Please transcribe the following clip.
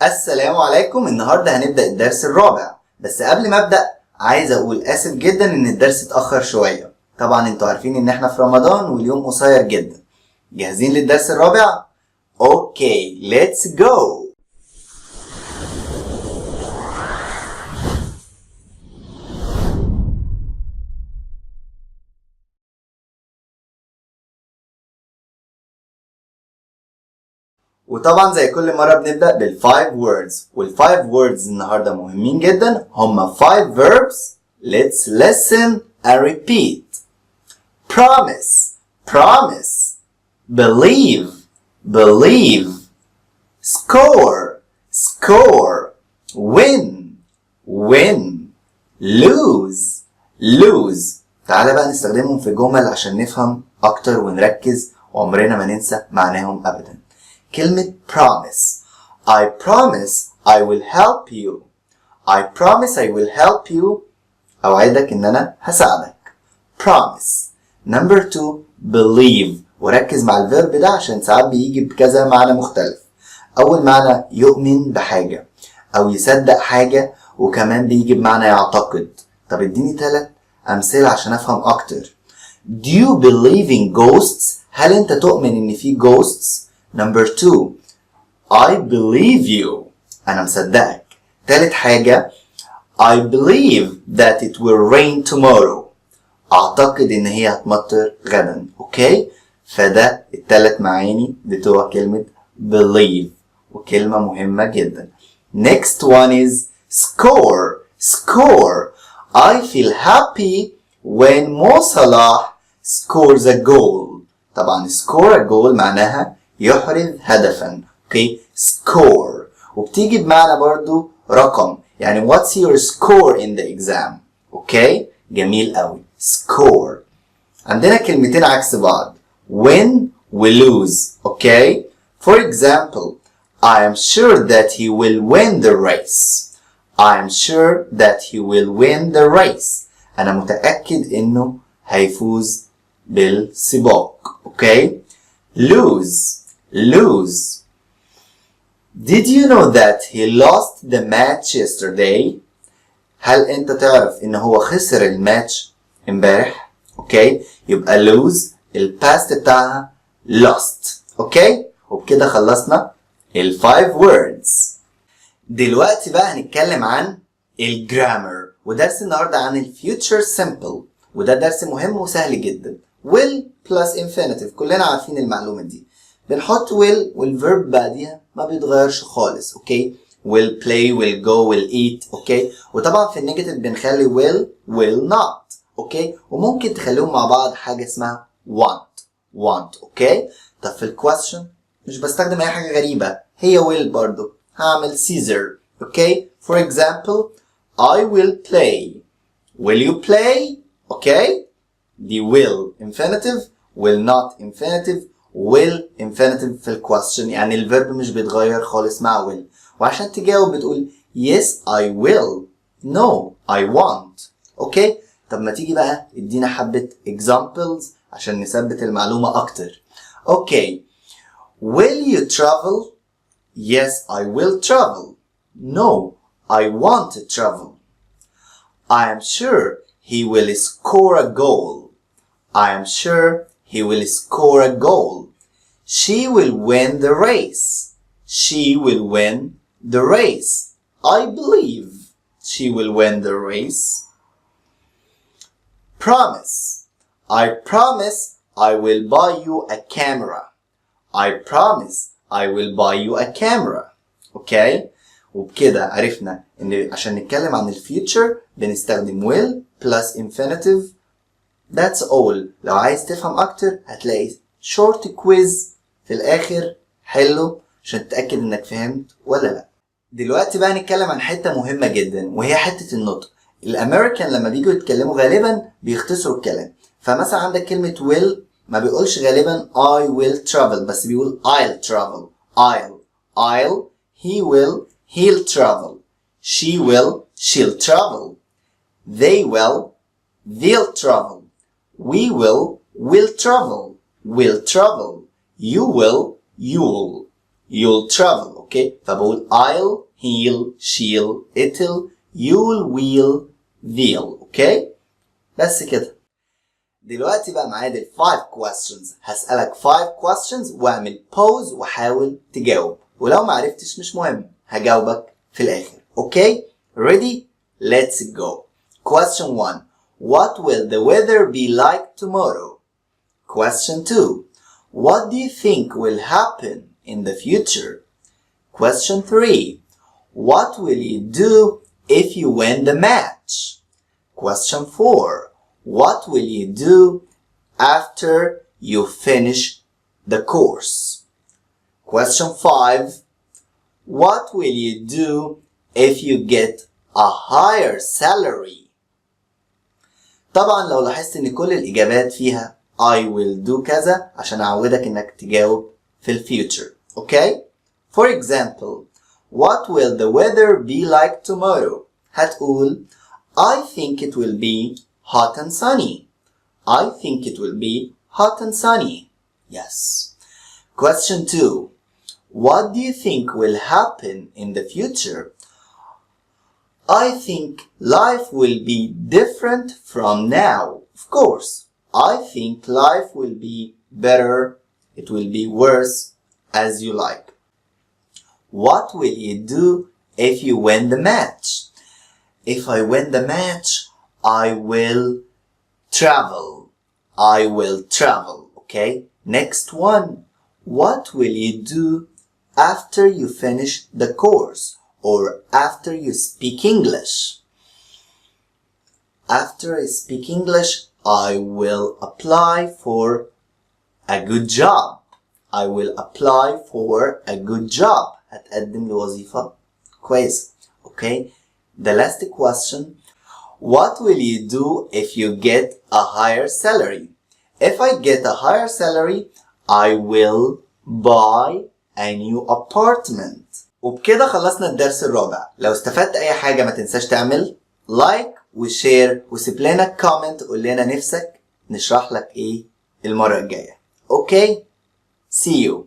السلام عليكم. النهاردة هنبدأ الدرس الرابع، بس قبل ما أبدأ عايز أقول آسف جدا إن الدرس اتأخر شوية. طبعا انتوا عارفين إن احنا في رمضان واليوم قصير جدا. جاهزين للدرس الرابع؟ أوكي، let's go! وطبعا زي كل مرة بنبدأ بالfive words، والfive words النهاردة مهمين جدا. هما 5 verbs. Let's listen and repeat. Promise, promise. Believe, believe. Score, score. Win, win. Lose, lose. تعالى بقى نستخدمهم في جمل عشان نفهم أكتر ونركز وعمرنا ما ننسى معناهم أبدا. كلمة promise. I promise I will help you. I promise I will help you. أوعدك إن أنا هساعدك. Promise. Number 2. Believe. وركز مع الفيرب ده عشان ساعات بيجي بكذا معنى مختلف. أول معنى يؤمن بحاجة أو يصدق حاجة، وكمان بيجي بمعنى يعتقد. طب اديني 3 أمثلة عشان أفهم أكتر. Do you believe in ghosts؟ هل أنت تؤمن إن في ghosts؟ Number 2. I believe you. أنا مصدقك. تالت حاجة I believe that it will rain tomorrow. أعتقد إن هي هتمطر غدا. أوكي؟ فده التلات معاني بتوع كلمة believe، وكلمة مهمة جدا. Next one is score. Score. I feel happy when Mo Salah scores a goal. طبعا score a goal معناها يحرز هدفا. اوكي، score. وبتيجي بمعنى برضو رقم، يعني what's your score in the exam. اوكي، جميل قوي. score. عندنا كلمتين عكس بعض، win و lose. اوكي، for example I am sure that he will win the race. I am sure that he will win the race. أنا متأكد إنه هيفوز بالسباق. اوكي، lose. Lose. Did you know that he lost the match yesterday? هل انت تعرف ان هو خسر الماتش امبارح؟ اوكي، يبقى lose الباست بتاعها lost. اوكي، وبكده خلصنا ال5 words. دلوقتي بقى هنتكلم عن الجرامر، ودرس النهارده عن الفيوتشر سيمبل، وده درس مهم وسهل جدا. will plus infinitive، كلنا عارفين المعلومة دي. بنحط will والverb بعديها ما بيتغيرش خالص. اوكي، will play will go will eat. اوكي، وطبعا في النيجاتيف بنخلي will not. اوكي، وممكن تخليهم مع بعض حاجة اسمها want. اوكي، طب في الكويستشن مش بستخدم اي حاجة غريبة، هي will برضو. هعمل Caesar. اوكي، for example I will play. Will you play? اوكي، دي will infinitive، will not infinitive، will infinitive في الكويستشن، يعني الفيرب مش بيتغير خالص مع will. وعشان تجاوب بتقول yes I will, no I want. اوكي، طب ما تيجي بقى ادينا حبة examples عشان نثبت المعلومة اكتر. اوكي، will you travel? Yes I will travel. No I want to travel. I am sure he will score a goal. I am sure he will score a goal. She will win the race. She will win the race. I believe she will win the race. Promise. I promise I will buy you a camera. I promise I will buy you a camera. Okay? وبكده عرفنا ان عشان نتكلم عن الفيوتشر بنستخدم will plus infinitive. That's all. لو عايز تفهم اكتر هتلاقي short quiz في الاخر حله عشان تتأكد انك فهمت ولا لا. دلوقتي بقى نتكلم عن حتة مهمة جدا، وهي حتة النطق. الامريكان لما بيجوا يتكلموا غالبا بيختصروا الكلام، فمثلا عندك كلمة will ما بيقولش غالبا I will travel، بس بيقول I'll travel. I'll. He will, he'll travel. She will, she'll travel. They will, they'll travel. We will, we'll travel. We'll travel. You will, you'll. you'll travel. اوكي فبقول I'll, he'll, she'll, it'll, you'll, will, they'll. اوكي بس كده. دلوقتي بقى معايا ال 5 questions. هسألك 5 questions واعمل pause وحاول تجاوب، ولو ما عرفتش مش مهم هجاوبك في الآخر. اوكي ready? Let's go. Question 1. What will the weather be like tomorrow? Question 2. What do you think will happen in the future? Question 3. What will you do if you win the match? Question 4. What will you do after you finish the course? Question 5. What will you do if you get a higher salary? طبعا لو لاحظت ان كل الاجابات فيها I will do كذا عشان اعودك انك تجاوب في future. Okay? For example, what will the weather be like tomorrow? هتقول I think it will be hot and sunny. I think it will be hot and sunny. Yes. Question 2. What do you think will happen in the future? I think life will be different from now. Of course, I think life will be better. It will be worse, as you like. What will you do if you win the match? If I win the match, I will travel. I will travel. Okay? Next one. What will you do after you finish the course or after you speak English? After I speak English, I will apply for a good job. I will apply for a good job. هتقدم لوظيفة كويسة. Okay? The last question. What will you do if you get a higher salary? If I get a higher salary, I will buy a new apartment. وبكده خلصنا الدرس الرابع. لو استفدت اي حاجة ما تنساش تعمل لايك وشير وسيب لنا كومنت قول لنا نفسك نشرح لك ايه المرة الجاية. اوكي؟ See you.